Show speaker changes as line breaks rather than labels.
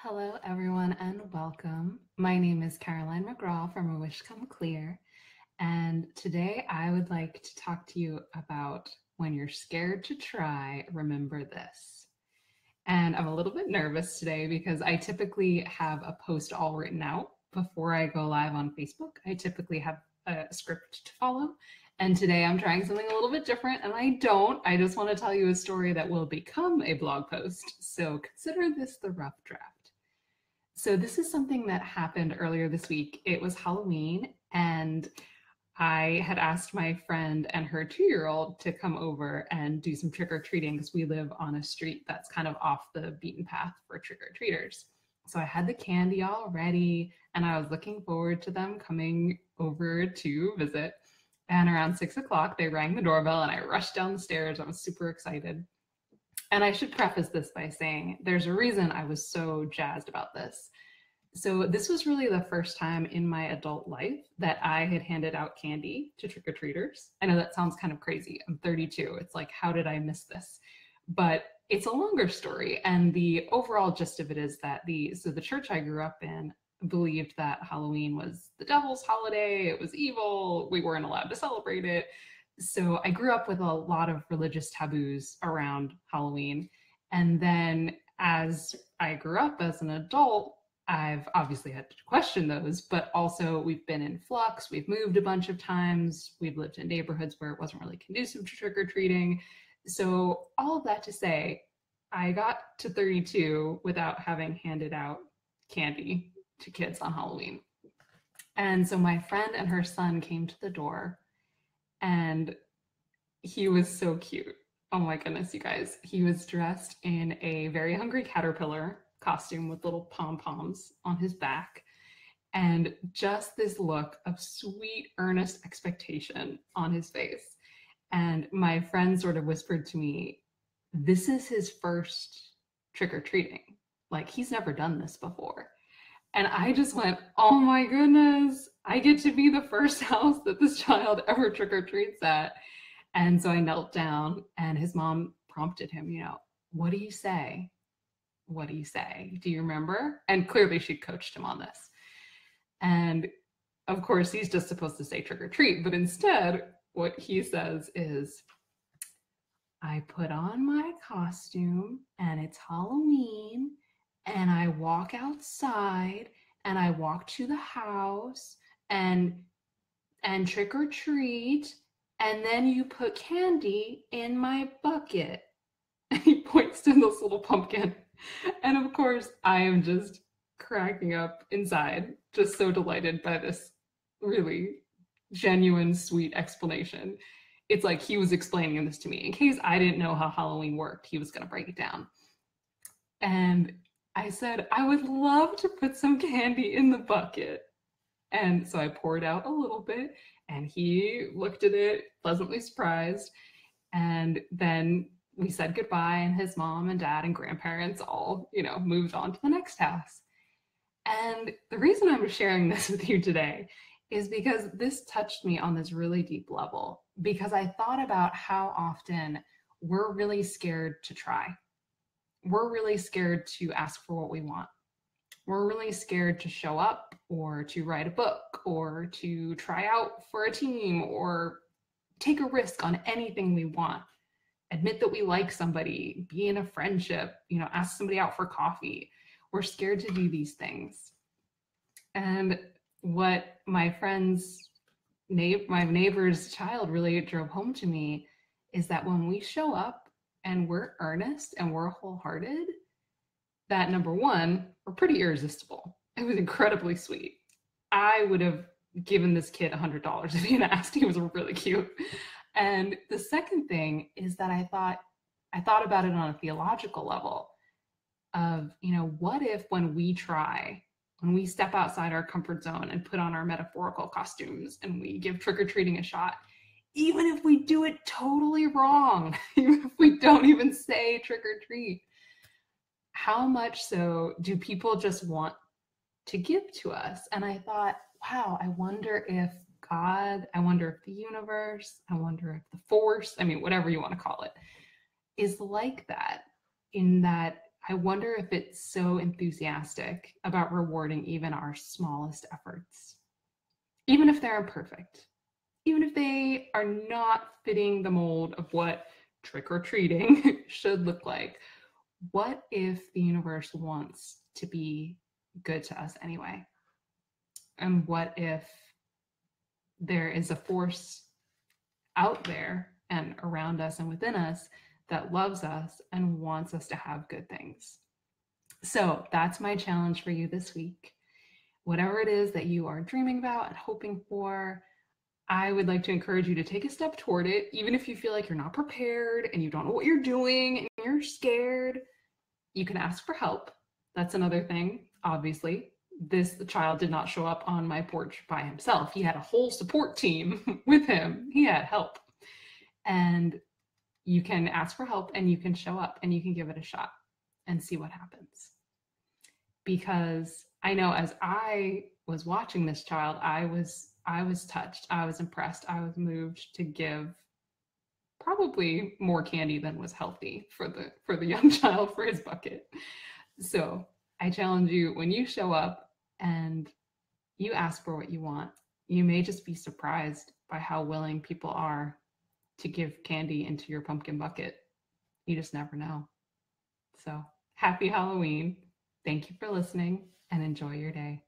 Hello, everyone, and welcome. My name is Caroline McGraw from A Wish Come Clear, and today I would like to talk to you about when you're scared to try, remember this. And I'm a little bit nervous today because I typically have a post all written out before I go live on Facebook. I typically have a script to follow. And today I'm trying something a little bit different, and I don't. I just want to tell you a story that will become a blog post. So consider this the rough draft. So this is something that happened earlier this week. It was Halloween, and I had asked my friend and her 2-year-old to come over and do some trick or treating because we live on a street that's kind of off the beaten path for trick or treaters. So I had the candy all ready, and I was looking forward to them coming over to visit. And around 6 o'clock, they rang the doorbell, and I rushed down the stairs. I was super excited. And I should preface this by saying there's a reason I was so jazzed about this. So, this was really the first time in my adult life that I had handed out candy to trick or treaters. I know that sounds kind of crazy. I'm 32. It's like, how did I miss this? But it's a longer story. And the overall gist of it is that the church I grew up in believed that Halloween was the devil's holiday, it was evil, we weren't allowed to celebrate it. So I grew up with a lot of religious taboos around Halloween. And then as I grew up as an adult, I've obviously had to question those, but also we've been in flux. We've moved a bunch of times. We've lived in neighborhoods where it wasn't really conducive to trick or treating. So, all of that to say, I got to 32 without having handed out candy to kids on Halloween. And so, my friend and her son came to the door, and he was so cute. Oh my goodness, you guys. He was dressed in a very hungry caterpillar costume with little pom poms on his back, and just this look of sweet, earnest expectation on his face. And my friend sort of whispered to me, this is his first trick or treating. Like, he's never done this before. And I just went, oh my goodness, I get to be the first house that this child ever trick or treats at. And so I knelt down, and his mom prompted him, what do you say? What do you say? Do you remember? And clearly she coached him on this. And of course, he's just supposed to say trick or treat, but instead, what he says is, I put on my costume and it's Halloween, and I walk outside and I walk to the house and trick or treat, and then you put candy in my bucket. He points to this little pumpkin. And of course, I am just cracking up inside, just so delighted by this really genuine, sweet explanation. It's like he was explaining this to me. In case I didn't know how Halloween worked, he was going to break it down. And I said, I would love to put some candy in the bucket. And so I poured out a little bit, and he looked at it, pleasantly surprised. And then we said goodbye, and his mom and dad and grandparents all, moved on to the next house. And the reason I'm sharing this with you today is because this touched me on this really deep level, because I thought about how often we're really scared to try. We're really scared to ask for what we want. We're really scared to show up or to write a book or to try out for a team or take a risk on anything we want. Admit that we like somebody, be in a friendship, ask somebody out for coffee. We're scared to do these things. And what my neighbor's child really drove home to me is that when we show up and we're earnest and we're wholehearted, that number one, we're pretty irresistible. It was incredibly sweet. I would have given this kid $100 if he had asked. He was really cute. And the second thing is that I thought about it on a theological level of, what if when we step outside our comfort zone and put on our metaphorical costumes and we give trick-or-treating a shot, even if we do it totally wrong, even if we don't even say trick or treat, how much so do people just want to give to us? And I thought, wow, I wonder if God, I wonder if the universe, I wonder if the force, whatever you want to call it, is like that, in that I wonder if it's so enthusiastic about rewarding even our smallest efforts, even if they're imperfect, even if they are not fitting the mold of what trick or treating should look like. What if the universe wants to be good to us anyway? And what if there is a force out there and around us and within us that loves us and wants us to have good things? So that's my challenge for you this week. Whatever it is that you are dreaming about and hoping for, I would like to encourage you to take a step toward it, even if you feel like you're not prepared and you don't know what you're doing and you're scared. You can ask for help. That's another thing, obviously. This child did not show up on my porch by himself. He had a whole support team with him. He had help. And you can ask for help and you can show up and you can give it a shot and see what happens. Because I know as I was watching this child, I was touched, I was impressed, I was moved to give probably more candy than was healthy for the young child for his bucket. So I challenge you, when you show up and you ask for what you want, you may just be surprised by how willing people are to give candy into your pumpkin bucket. You just never know. So happy Halloween. Thank you for listening and enjoy your day.